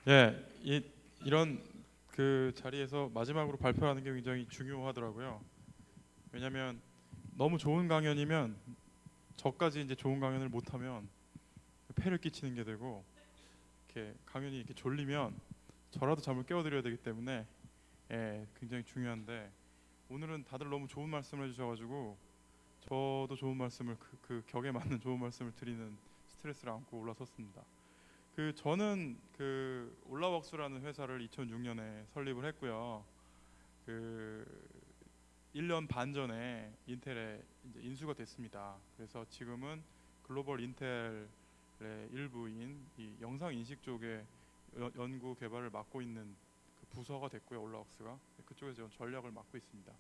예, 이런 그 자리에서 마지막으로 발표하는 게 굉장히 중요하더라고요. 왜냐하면 너무 좋은 강연이면 저까지 이제 좋은 강연을 못하면 폐를 끼치는 게 되고, 이렇게 강연이 이렇게 졸리면 저라도 잠을 깨워드려야 되기 때문에 굉장히 중요한데, 오늘은 다들 너무 좋은 말씀을 해주셔가지고 저도 좋은 말씀을 그 격에 맞는 좋은 말씀을 드리는 스트레스를 안고 올라섰습니다. 저는 그 올라웍스라는 회사를 2006년에 설립을 했고요. 그 1년 반 전에 인텔에 이제 인수가 됐습니다. 그래서 지금은 글로벌 인텔의 일부인 이 영상 인식 쪽에 연구 개발을 맡고 있는 그 부서가 됐고요. 올라웍스가 그쪽에서 전략을 맡고 있습니다.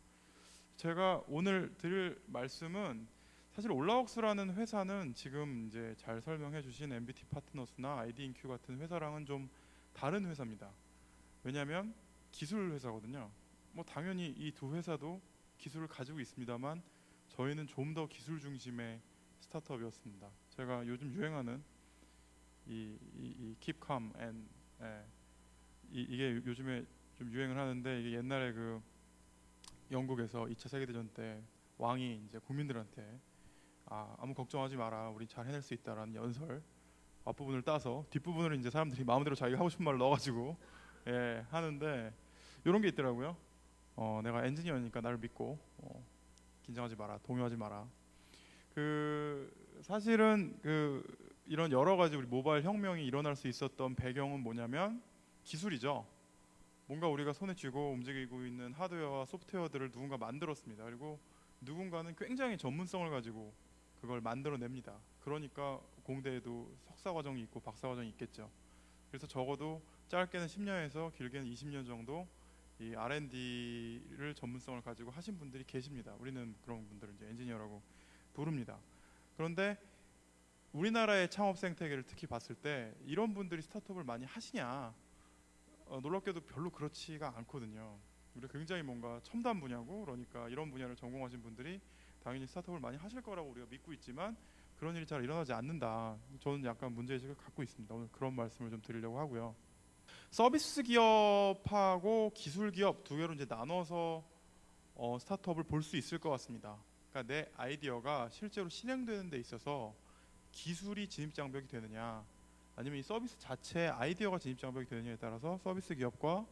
제가 오늘 드릴 말씀은, 사실 올라웍스라는 회사는 지금 이제 잘 설명해 주신 MBT 파트너스나 아이디인큐 같은 회사랑은 좀 다른 회사입니다. 왜냐하면 기술 회사거든요. 뭐 당연히 이 두 회사도 기술을 가지고 있습니다만 저희는 좀 더 기술 중심의 스타트업이었습니다. 제가 요즘 유행하는 이 Keep Calm and 이게 요즘에 좀 유행을 하는데, 이게 옛날에 그 영국에서 2차 세계대전 때 왕이 이제 국민들한테 아무 걱정하지 마라, 우리 잘 해낼 수 있다라는 연설 앞부분을 따서 뒷부분을 이제 사람들이 마음대로 자기가 하고 싶은 말을 넣어가지고 하는데, 이런 게 있더라고요. 내가 엔지니어니까 나를 믿고 긴장하지 마라, 동요하지 마라. 사실은 이런 여러 가지 우리 모바일 혁명이 일어날 수 있었던 배경은 뭐냐면 기술이죠. 뭔가 우리가 손에 쥐고 움직이고 있는 하드웨어와 소프트웨어들을 누군가 만들었습니다. 그리고 누군가는 굉장히 전문성을 가지고 그걸 만들어냅니다. 그러니까 공대에도 석사 과정이 있고 박사 과정이 있겠죠. 그래서 적어도 짧게는 10년에서 길게는 20년 정도 이 R&D를 전문성을 가지고 하신 분들이 계십니다. 우리는 그런 분들을 이제 엔지니어라고 부릅니다. 그런데 우리나라의 창업 생태계를 특히 봤을 때 이런 분들이 스타트업을 많이 하시냐? 놀랍게도 별로 그렇지가 않거든요. 우리가 굉장히 뭔가 첨단 분야고, 그러니까 이런 분야를 전공하신 분들이 당연히 스타트업을 많이 하실 거라고 우리가 믿고 있지만 그런 일이 잘 일어나지 않는다. 저는 약간 문제의식을 갖고 있습니다. 오늘 그런 말씀을 좀 드리려고 하고요. 서비스 기업하고 기술 기업 두 개로 이제 나눠서 스타트업을 볼 수 있을 것 같습니다. 그러니까 내 아이디어가 실제로 실행되는 데 있어서 기술이 진입장벽이 되느냐, 아니면 이 서비스 자체의 아이디어가 진입장벽이 되느냐에 따라서 서비스 기업과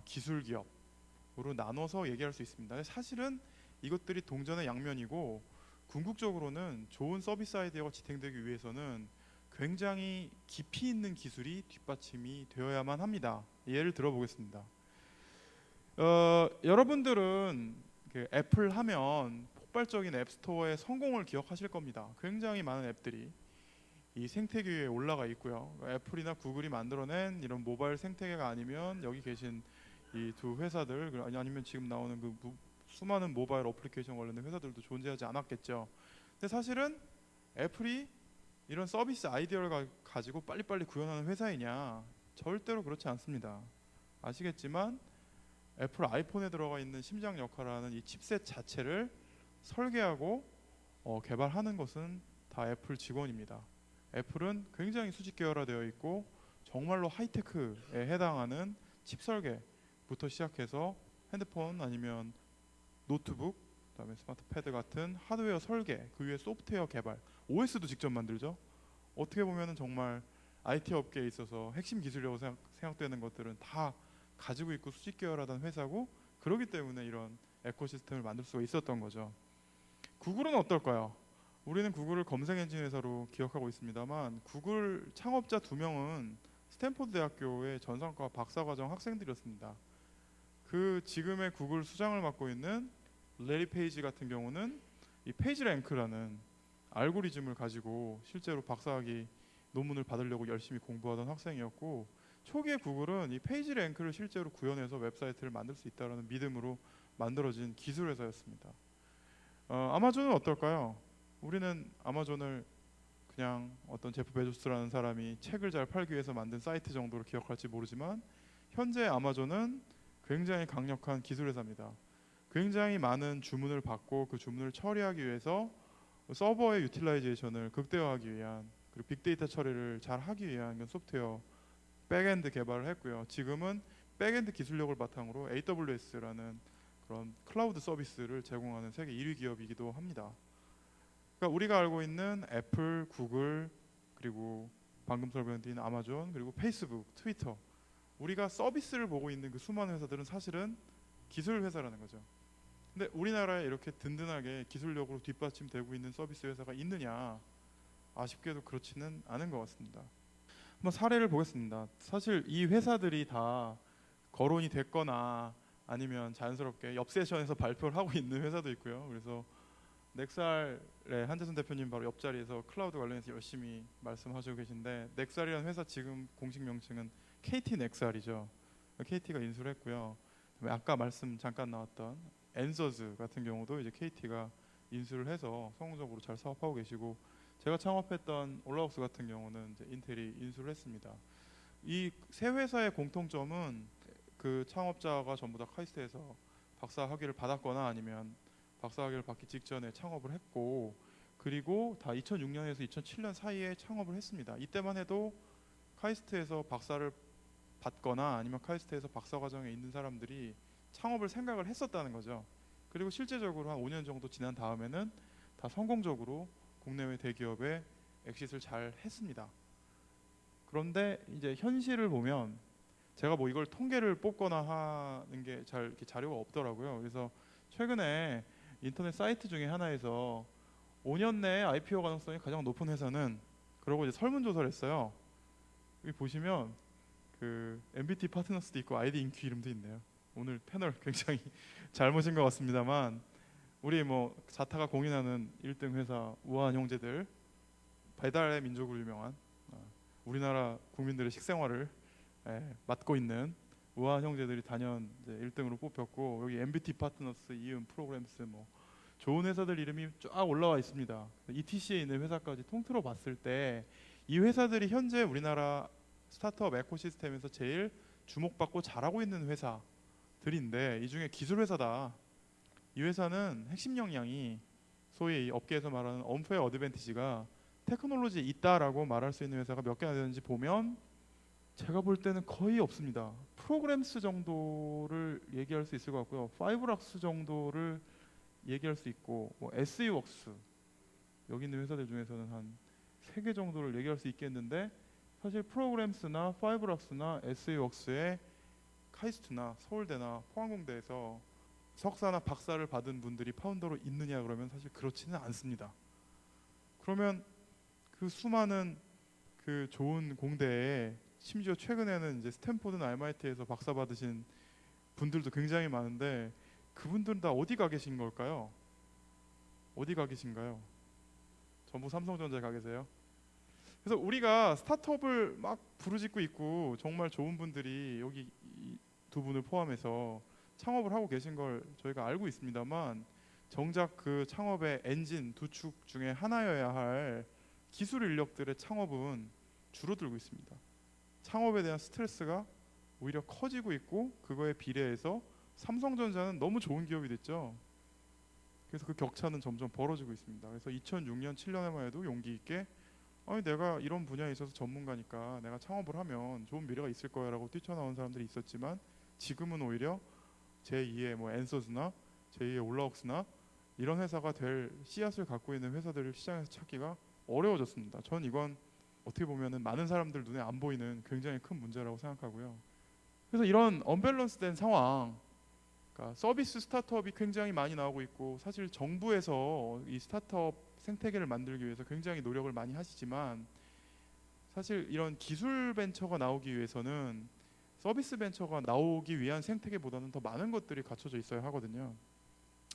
기술 기업으로 나눠서 얘기할 수 있습니다. 사실은 이것들이 동전의 양면이고, 궁극적으로는 좋은 서비스 아이디어가 지탱되기 위해서는 굉장히 깊이 있는 기술이 뒷받침이 되어야만 합니다. 예를 들어보겠습니다. 여러분들은 그 애플 하면 폭발적인 앱스토어의 성공을 기억하실 겁니다. 굉장히 많은 앱들이 이 생태계 위에 올라가 있고요. 애플이나 구글이 만들어낸 이런 모바일 생태계가 아니면 여기 계신 이 두 회사들, 아니면 지금 나오는 그 수많은 모바일 어플리케이션 관련된 회사들도 존재하지 않았겠죠. 근데 사실은 애플이 이런 서비스 아이디어를 가지고 빨리빨리 구현하는 회사이냐? 절대로 그렇지 않습니다. 아시겠지만 애플 아이폰에 들어가 있는 심장 역할을 하는 이 칩셋 자체를 설계하고 개발하는 것은 다 애플 직원입니다. 애플은 굉장히 수직 계열화되어 있고 정말로 하이테크에 해당하는 칩 설계부터 시작해서 핸드폰 아니면 노트북, 그다음에 스마트 패드 같은 하드웨어 설계, 그 위에 소프트웨어 개발, OS도 직접 만들죠. 어떻게 보면은 정말 IT 업계에 있어서 핵심 기술이라고 생각되는 것들은 다 가지고 있고 수직 계열하던 회사고, 그렇기 때문에 이런 에코시스템을 만들 수가 있었던 거죠. 구글은 어떨까요? 우리는 구글을 검색 엔진 회사로 기억하고 있습니다만, 구글 창업자 2명은 스탠포드 대학교의 전산과 박사과정 학생들이었습니다. 지금의 구글 수장을 맡고 있는 레리 페이지 같은 경우는 이 페이지랭크라는 알고리즘을 가지고 실제로 박사학위 논문을 받으려고 열심히 공부하던 학생이었고, 초기에 구글은 이 페이지랭크를 실제로 구현해서 웹사이트를 만들 수 있다는 믿음으로 만들어진 기술 회사였습니다. 아마존은 어떨까요? 우리는 아마존을 그냥 어떤 제프 베조스라는 사람이 책을 잘 팔기 위해서 만든 사이트 정도로 기억할지 모르지만, 현재 아마존은 굉장히 강력한 기술 회사입니다. 굉장히 많은 주문을 받고 그 주문을 처리하기 위해서 서버의 유틸라이제이션을 극대화하기 위한, 그리고 빅데이터 처리를 잘 하기 위한 소프트웨어 백엔드 개발을 했고요. 지금은 백엔드 기술력을 바탕으로 AWS라는 그런 클라우드 서비스를 제공하는 세계 1위 기업이기도 합니다. 그러니까 우리가 알고 있는 애플, 구글, 그리고 방금 설명드린 아마존, 그리고 페이스북, 트위터, 우리가 서비스를 보고 있는 그 수많은 회사들은 사실은 기술 회사라는 거죠. 근데 우리나라에 이렇게 든든하게 기술력으로 뒷받침되고 있는 서비스 회사가 있느냐? 아쉽게도 그렇지는 않은 것 같습니다. 한번 사례를 보겠습니다. 사실 이 회사들이 다 거론이 됐거나 아니면 자연스럽게 옆 세션에서 발표를 하고 있는 회사도 있고요. 그래서 넥살의 한재선 대표님 바로 옆자리에서 클라우드 관련해서 열심히 말씀하시고 계신데, 넥살이라는 회사 지금 공식 명칭은 KT 넥살이죠. KT가 인수를 했고요. 그다음에 아까 말씀 잠깐 나왔던 엔서즈 같은 경우도 이제 KT가 인수를 해서 성공적으로 잘 사업하고 계시고, 제가 창업했던 올라옥스 같은 경우는 이제 인텔이 인수를 했습니다. 이 세 회사의 공통점은 그 창업자가 전부 다 카이스트에서 박사 학위를 받았거나 아니면 박사 학위를 받기 직전에 창업을 했고, 그리고 다 2006년에서 2007년 사이에 창업을 했습니다. 이때만 해도 카이스트에서 박사를 받거나 아니면 카이스트에서 박사 과정에 있는 사람들이 창업을 생각을 했었다는 거죠. 그리고 실제적으로 한 5년 정도 지난 다음에는 다 성공적으로 국내외 대기업에 엑싯을 잘 했습니다. 그런데 이제 현실을 보면 제가 뭐 이걸 통계를 뽑거나 하는 게 잘 이렇게 자료가 없더라고요. 그래서 최근에 인터넷 사이트 중에 하나에서 5년 내에 IPO 가능성이 가장 높은 회사는, 그러고 이제 설문조사를 했어요. 여기 보시면 그 MBT 파트너스도 있고 아이디 인큐 이름도 있네요. 오늘 패널 굉장히 잘 모신 것 같습니다만, 우리 뭐 자타가 공인하는 1등 회사 우아한 형제들, 배달의 민족으로 유명한 우리나라 국민들의 식생활을 맡고 있는 우아한 형제들이 단연 이제 1등으로 뽑혔고, 여기 MBT 파트너스, 이음 프로그램스, 뭐 좋은 회사들 이름이 쫙 올라와 있습니다. ETC에 있는 회사까지 통틀어 봤을 때 이 회사들이 현재 우리나라 스타트업 에코시스템에서 제일 주목받고 잘하고 있는 회사들인데, 이 중에 기술 회사다. 이 회사는 핵심 역량이 소위 업계에서 말하는 언페어 어드밴티지가 테크놀로지에 있다라고 말할 수 있는 회사가 몇 개나 되는지 보면 제가 볼 때는 거의 없습니다. 프로그램스 정도를 얘기할 수 있을 것 같고요. 파이브락스 정도를 얘기할 수 있고, 뭐 SE웍스 여기 있는 회사들 중에서는 한 3개 정도를 얘기할 수 있겠는데, 사실 프로그램스나 파이브락스나 SE웍스에 카이스트나 서울대나 포항공대에서 석사나 박사를 받은 분들이 파운더로 있느냐 그러면 사실 그렇지는 않습니다. 그러면 그 수많은 그 좋은 공대에, 심지어 최근에는 이제 스탠포드나 MIT에서 박사 받으신 분들도 굉장히 많은데, 그분들은 다 어디 가 계신 걸까요? 어디 가 계신가요? 전부 삼성전자에 가 계세요? 그래서 우리가 스타트업을 막 부르짖고 있고 정말 좋은 분들이 여기 두 분을 포함해서 창업을 하고 계신 걸 저희가 알고 있습니다만, 정작 그 창업의 엔진 두 축 중에 하나여야 할 기술 인력들의 창업은 줄어들고 있습니다. 창업에 대한 스트레스가 오히려 커지고 있고, 그거에 비례해서 삼성전자는 너무 좋은 기업이 됐죠. 그래서 그 격차는 점점 벌어지고 있습니다. 그래서 2006년, 7년에만 해도 용기 있게 아니 내가 이런 분야에 있어서 전문가니까 내가 창업을 하면 좋은 미래가 있을 거야라고 뛰쳐나온 사람들이 있었지만, 지금은 오히려 제2의 뭐 엔서즈나 제2의 올라옥스나 이런 회사가 될 씨앗을 갖고 있는 회사들을 시장에서 찾기가 어려워졌습니다. 전 이건 어떻게 보면은 많은 사람들 눈에 안 보이는 굉장히 큰 문제라고 생각하고요. 그래서 이런 언밸런스된 상황, 그러니까 서비스 스타트업이 굉장히 많이 나오고 있고, 사실 정부에서 이 스타트업 생태계를 만들기 위해서 굉장히 노력을 많이 하시지만, 사실 이런 기술 벤처가 나오기 위해서는 서비스 벤처가 나오기 위한 생태계보다는 더 많은 것들이 갖춰져 있어야 하거든요.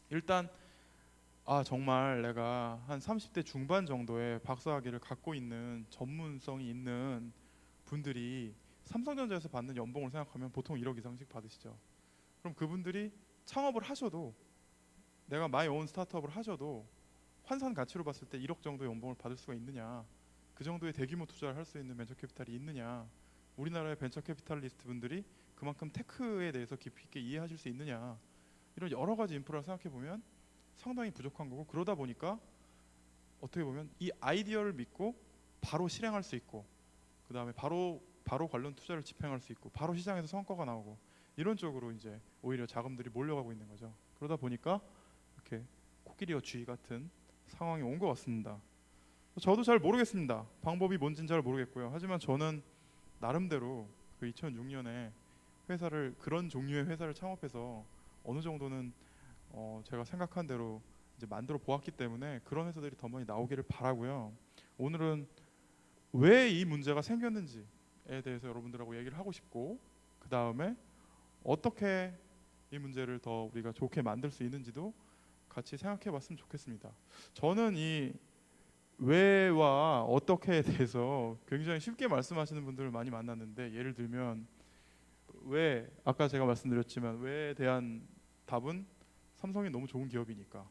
일단 정말 내가 한 30대 중반 정도의 박사학위를 갖고 있는 전문성이 있는 분들이 삼성전자에서 받는 연봉을 생각하면 보통 1억 이상씩 받으시죠. 그럼 그분들이 창업을 하셔도, 내가 마이 온 스타트업을 하셔도 환산 가치로 봤을 때 1억 정도 연봉을 받을 수가 있느냐, 그 정도의 대규모 투자를 할 수 있는 벤처 캐피탈이 있느냐, 우리나라의 벤처 캐피탈리스트 분들이 그만큼 테크에 대해서 깊이 있게 이해하실 수 있느냐, 이런 여러 가지 인프라를 생각해 보면 상당히 부족한 거고, 그러다 보니까 어떻게 보면 이 아이디어를 믿고 바로 실행할 수 있고, 그 다음에 바로 바로 관련 투자를 집행할 수 있고 바로 시장에서 성과가 나오고 이런 쪽으로 이제 오히려 자금들이 몰려가고 있는 거죠. 그러다 보니까 이렇게 코끼리와 쥐 같은 상황이 온 것 같습니다. 저도 잘 모르겠습니다. 방법이 뭔지는 잘 모르겠고요. 하지만 저는 나름대로 그 2006년에 회사를 그런 종류의 회사를 창업해서 어느 정도는 제가 생각한 대로 이제 만들어 보았기 때문에 그런 회사들이 더 많이 나오기를 바라고요. 오늘은 왜 이 문제가 생겼는지에 대해서 여러분들하고 얘기를 하고 싶고 그 다음에 어떻게 이 문제를 더 우리가 좋게 만들 수 있는지도 같이 생각해봤으면 좋겠습니다. 저는 이 왜와 어떻게에 대해서 굉장히 쉽게 말씀하시는 분들을 많이 만났는데 예를 들면 왜 아까 제가 말씀드렸지만 왜에 대한 답은 삼성이 너무 좋은 기업이니까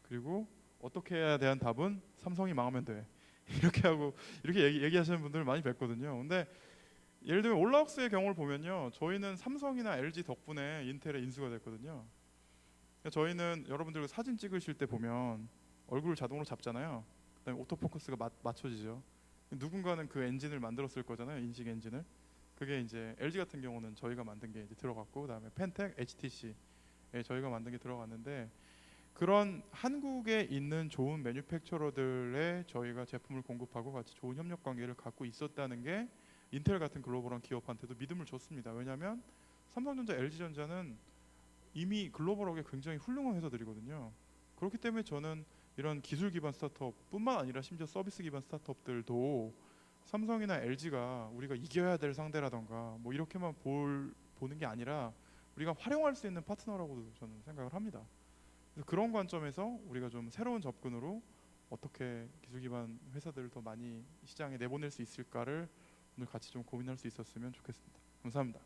그리고 어떻게 해야 대한 답은 삼성이 망하면 돼 이렇게 하고 이렇게 얘기하시는 분들을 많이 뵀거든요. 근데 예를 들면 올라웍스의 경우를 보면요 저희는 삼성이나 LG 덕분에 인텔에 인수가 됐거든요. 저희는 여러분들 사진 찍으실 때 보면 얼굴을 자동으로 잡잖아요. 그다음에 오토포커스가 맞춰지죠. 누군가는 그 엔진을 만들었을 거잖아요. 인식 엔진을. 그게 이제 LG 같은 경우는 저희가 만든 게 이제 들어갔고 그다음에 펜텍, HTC 저희가 만든 게 들어갔는데 그런 한국에 있는 좋은 매뉴팩처러들에 저희가 제품을 공급하고 같이 좋은 협력 관계를 갖고 있었다는 게 인텔 같은 글로벌한 기업한테도 믿음을 줬습니다. 왜냐하면 삼성전자, LG전자는 이미 글로벌하게 굉장히 훌륭한 회사들이거든요. 그렇기 때문에 저는 이런 기술 기반 스타트업뿐만 아니라 심지어 서비스 기반 스타트업들도 삼성이나 LG가 우리가 이겨야 될 상대라던가 뭐 이렇게만 보는 게 아니라 우리가 활용할 수 있는 파트너라고도 저는 생각을 합니다. 그래서 그런 관점에서 우리가 좀 새로운 접근으로 어떻게 기술 기반 회사들을 더 많이 시장에 내보낼 수 있을까를 오늘 같이 좀 고민할 수 있었으면 좋겠습니다. 감사합니다.